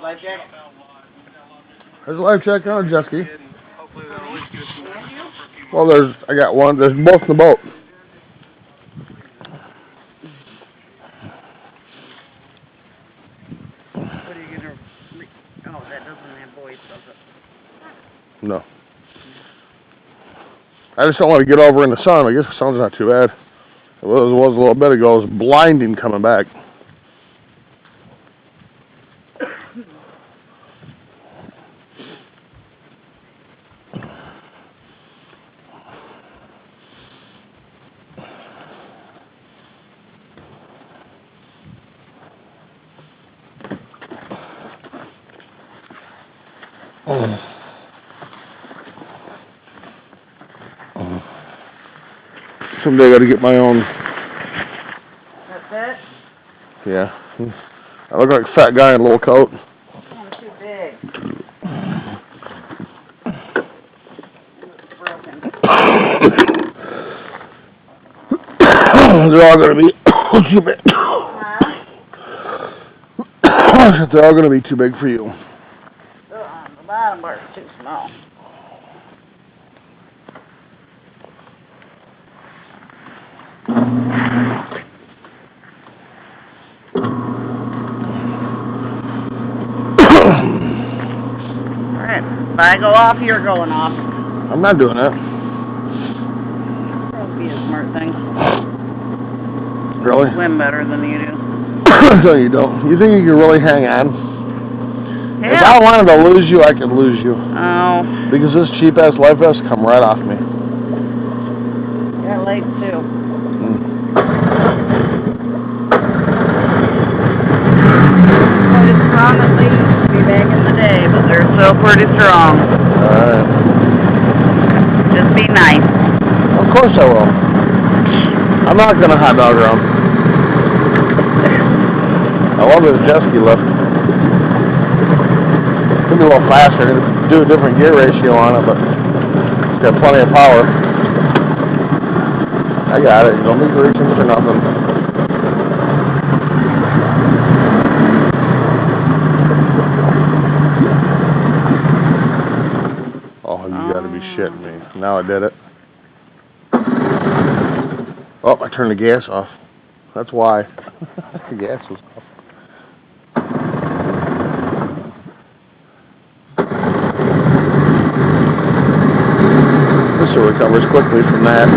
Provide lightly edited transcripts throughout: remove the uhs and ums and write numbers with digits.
Life check? There's a life check on a jet ski. Well, I got one. There's both in the boat. What are you gonna? Oh, that doesn't have voice, does it? No. I just don't want to get over in the sun. I guess the sun's not too bad. It was a little bit ago. It was blinding coming back. Someday I got to get my own. That's it? Yeah. I look like a fat guy in a little coat. I'm too big. It's broken. They're all going to be too big. They're all going to be too big for you. The bottom part's too small. Alright, if I go off, you're going off. I'm not doing that. That would be a smart thing. Really? Swim better than you do. No, you don't. You think you can really hang on? Yeah. If I wanted to lose you, I could lose you. Oh. Because this cheap-ass life vest come right off me. You're late, too. Pretty strong at least. Be back in the day, but they're still pretty strong. Alright. Just be nice. Of course I will. I'm not going to hot dog around. I love this jet ski lift. It's going to be a little faster. I'm going to do a different gear ratio on it, but it's got plenty of power. I got it. You don't need greasing for nothing. Oh, you got to be shitting me. Now I did it. Oh, I turned the gas off. That's why. The gas was off. This recovers quickly from that.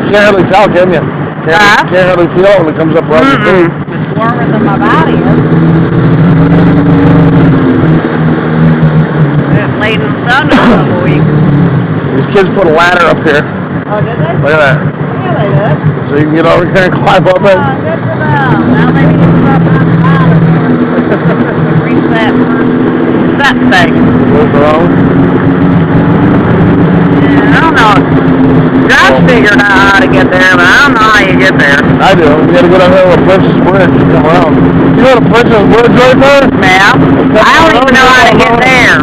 You can't hardly tell, can you? Can't hardly feel it when it comes up around your feet. It's warmer than my body is. It's late in the sun in a couple weeks. These kids put a ladder up here. Oh, did they? Look at that. Yeah, they did. So you can get over here and climb up it. Oh, good for them. Now they can get up on the bottom there. Reach that thing. What's wrong? I don't know. Josh figured out how to get there, but I don't know how you get there. I do. We gotta go down there with Princess Bridge and come around. You know the Princess Bridge right there? Yeah. I don't even know how to get there.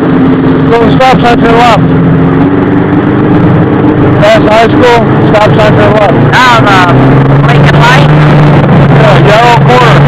Go to the stop sign to the left. Pass High School, stop sign to the left. Oh, the blinking light? Yeah, yellow corner.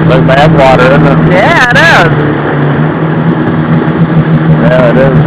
Like bath water, isn't it? Yeah, it is. Yeah, it is.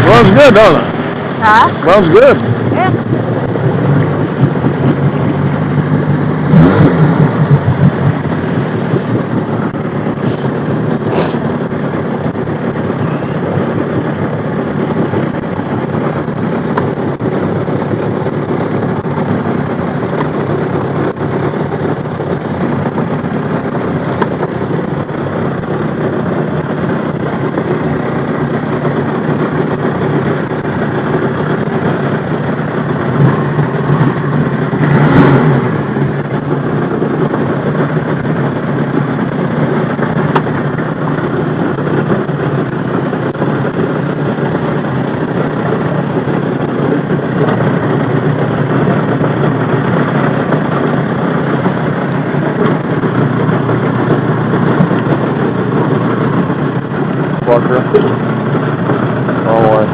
Smells good, don't it? Huh? Smells good. Yeah. Fucker. Oh, boy.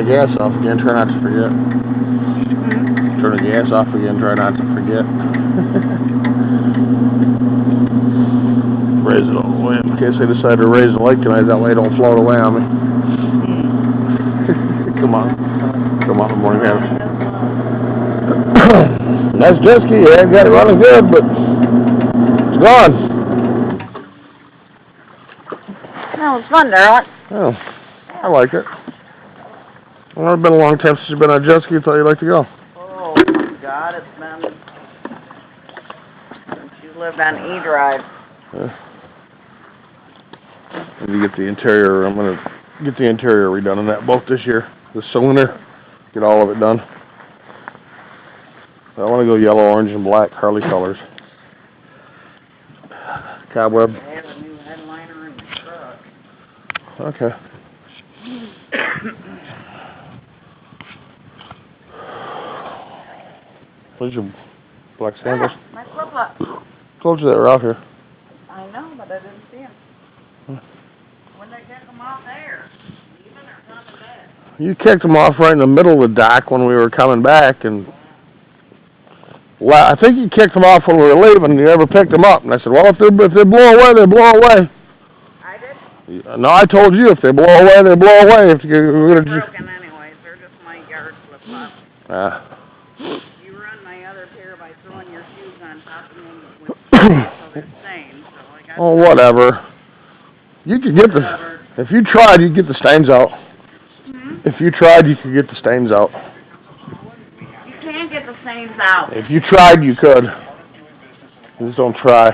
the gas off again. Try not to forget. Turn the gas off again. Try not to forget. Raise it all the way. In case they decide to raise the lake tonight, that way it don't float away on me. Come on. Come on, good morning, man. Nice jet ski. Yeah, got it running good, but it's gone. That was fun, Darrell. Oh, I like it. Well, it's been a long time since you've been on a jet ski. Thought you'd like to go. Oh, my God, it's been since you lived on E-Drive. Yeah. Need to get the interior. I'm gonna get the interior redone on that boat this year. The cylinder, get all of it done. I want to go yellow, orange, and black Harley colors. Cobweb. They have a new headliner in the truck. Okay. Where's your black sandals? My flip-flop. Told you they were out here. I know, but I didn't see them. When they kick them off there, even or coming back. You kicked them off right in the middle of the dock when we were coming back, and well, I think you kicked them off when we were leaving, and you never picked them up. And I said, well, if they blow away, they blow away. I did? No, I told you if they blow away, they blow away. If They're broken anyways. They're just my yard flip-flops. You ruined my other pair by throwing your shoes on top of them with so they're stained. So I got Oh, whatever. You could get the... If you tried, you'd get the stains out. If you tried, you could get the stains out. You can't get the stains out. If you tried, you could. Just don't try.